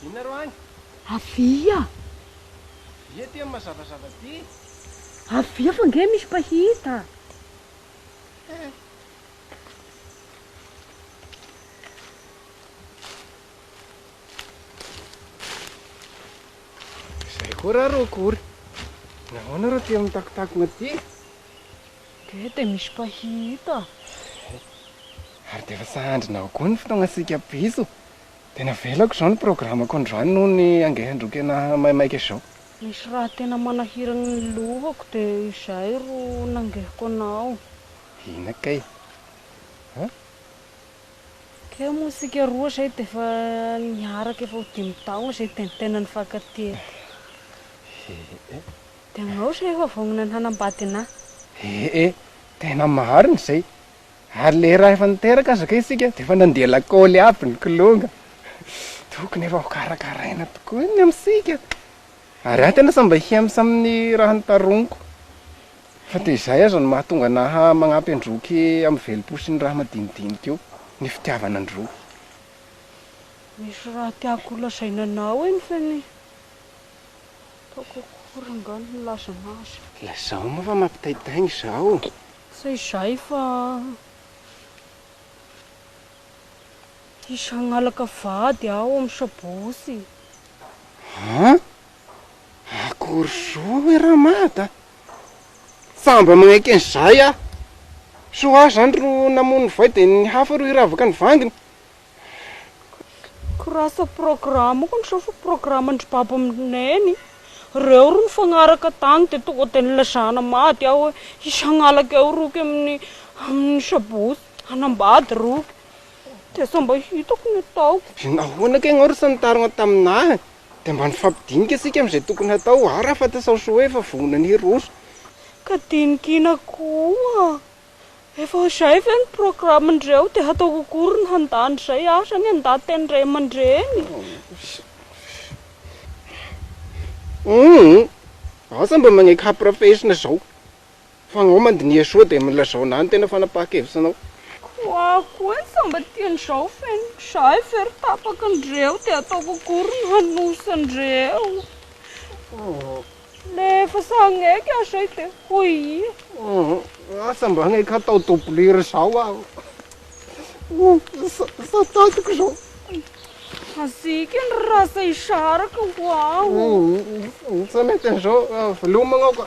Inona ro any? Avia. Ia ty amin'ny mazavazava ty. Avia fa nge misy mpahita. Izay koa raha ro akory. Nahoana rô ty amin'ny takotakona ty? Nge dia misy mpahita. Ary dia efa sahandrinao koa ny fotoagnasika piso. Tena velako izao ny programako androany noho ny angehandrokena maimaika izao. Misy raha tena manahirana ny lohako dia izay ro nangehiko anao. Ina kay? Ke moa sika roa izay dia efa niaraka efa ho 5 taona izay tena nifankatia. Dia angao izay efa vonona ny hanambady anahy. Tena marina izay. Ary le raha efa niteraka azaka isika dia efa nandeha lakôly aby ny kolonga. Tokony efa ho karakaraina tokoa ny amintsika. Ary aho tena samba hiamsa amin'ny raha nitaroniko. Fa dia izay aza no mahatonga anahy magnampy androky amin'ny velom-po sy ny raha madinidinika io. Ny fitiavana androky. Misy raha tiako lazaina anao eny fa ny taoko akory angano ny lazanazy. Lazao moa fa mampitaitaina izao. Tsy izay fa hisy hangalaka vady aho amin'ny sabosy. Akory zo raha mata. Samba magnaiky an'izay aho. So aho zany ro namono voay dia ny hafa ro hiravaka ny vanginy. Korasa programa koa ny programandry baba amineny. Reo ro nifagnaraka tany dia tonga dia nilazana maty aho hoe hisy hangalaka eo roky amin'ny sabosy. Hanambady roky. Dia samba hitako ny ataoko. Nahoana kay ianao ro sanitarina taminahy. Dia mba nifampidinika isika amin'izay tokony hatao. Ary afa tasao so hoe efa vonona ny roso. Ka dinikina koa. Efa izay ve ny programandreo dia hataoko akory ny handany izay asa ny handany teny ray aman-dreny. Asa mba magnaiky haprofesina izao. Fa anao mandinia soa dia milazao anahy ny tena fanapahan-kevitsanao. Koa ny samba tian'izao feno. Izay fery tapaka andreo dia hataoko akory ny hanosandreo. Nefa sagnaiky aho izay dia hoy. Asa mba hagnaiky hatao doblera izao aho. Satatiko izao. Asika ny rasa isaraka ho aho. Sa mety an'izao velomagna ao ka.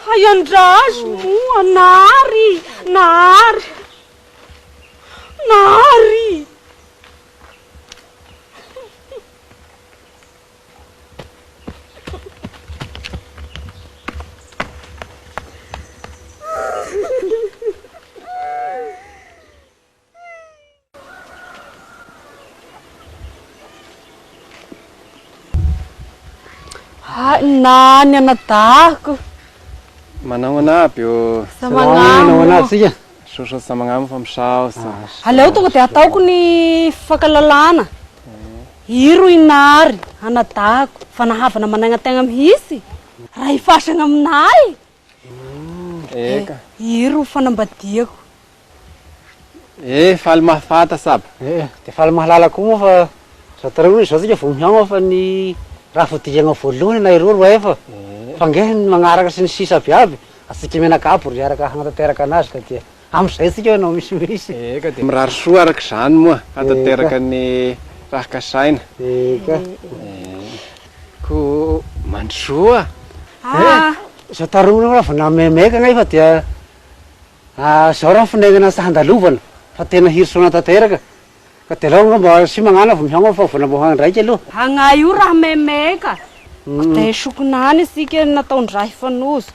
Hay andraso moa, nary. Nany anadahako. Manao anaby io. Manao anaby sika. Soso sa magnamo fa misaosa. Aleo tonga dia ataoko ny fankalalana. Iro inary anadahako. Fanahavana managna-tegna mihitsy. Raha ifasana aminahy. Eka. Iro fanambadiako. Faly mahafata saba. Dia faly mahalala koa moa fa satarao izao sika vao mihamma fa ny raha fodikana voalohany na iroro efa. Fa nge ny magnaraka sy ny sisa abiaby. Asika menakabo ry araka hanatanteraka anazy ka dia amin'izay sika anao misy. Eka dia mirary soa araka izany moa hanatanteraka ny raha kasaina. Eka. Ko mandroa. Satarona raha vao namemeka ngay fa dia izao raha finainana sy handalovana fa tena hirosona tanteraka. Ka dia aleo mba sy magnana vao mihamma fa vonambohana ndraiky aloha. Hagna io raha memeka. Dia sokonany isika nataon-draha ifanozo.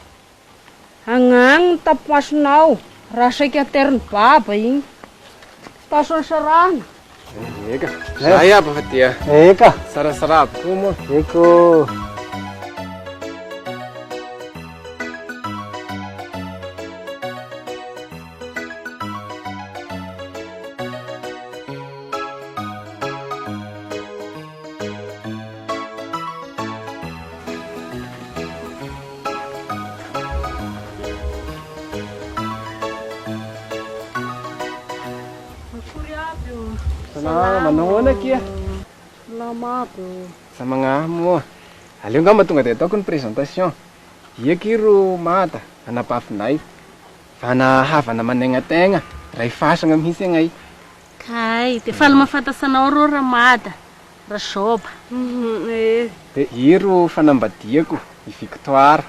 Hagnany ny tapomasonao. Raha saika ateriny baba igny. Tasony sarahana. Eka. Zay aby fa dia. Eka. Sarasara aby koa moa. Eko. Salamat, manood na kia. Salamat. Sa mga moa. Aleo ngamba tonga dia ataoko ny présentation. Iaky ro mata anapafinay. Fa nahavana manegnategna. Ray fasagna mihitsy agnay. Kay, de faly mahafantasanao rô Ramada, Rasoba. Eh, De i ro fanambadiako, i Victoire.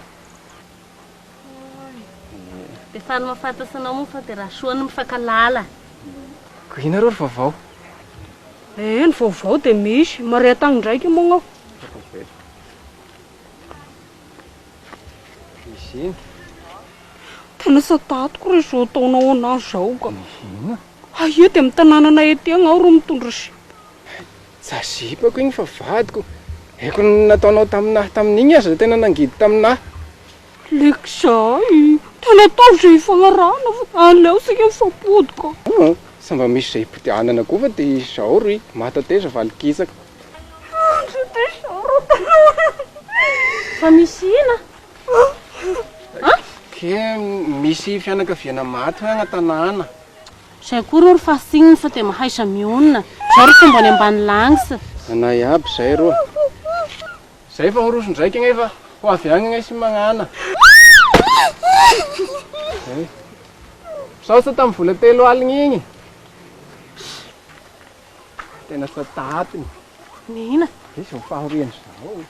De faly mahafantasanao moa fa de Rasoa no mifankalala. Ko ina rô ry vaovao? ny vaovao de misy. Mariatagny ndraiky mognao. Misy iny. Tena satatiko re zao ataonao anazy zao ka. Ina? Aia de amin'ny tanànana ety agny aho ro mitondra sipa. Tsasipako igny fa vadiko. Eko nataonao taminahy tamin'igny aza tena nangidy taminahy. Leko zay. Tena tao zay ifagnarahana fa aleo sika mifampodika. Samba misy zay potianana koa fa de izao ry matateza valikisaka. Fa misy ina? Ke misy fianakaviana maty hoe agnatanàna. Zay koa rô ry fasigniny fa de mahaisa mionona. Zao ry fomba any ambany langisa. Anay aby zay rô. Zay fa horoso ndraiky agnay fa ho avy agny agnay sy magnana. Sao sa tamin'ny vola 3 aligny igny. Tena sa tatiny. Nina? Izy ho fahoriany zao.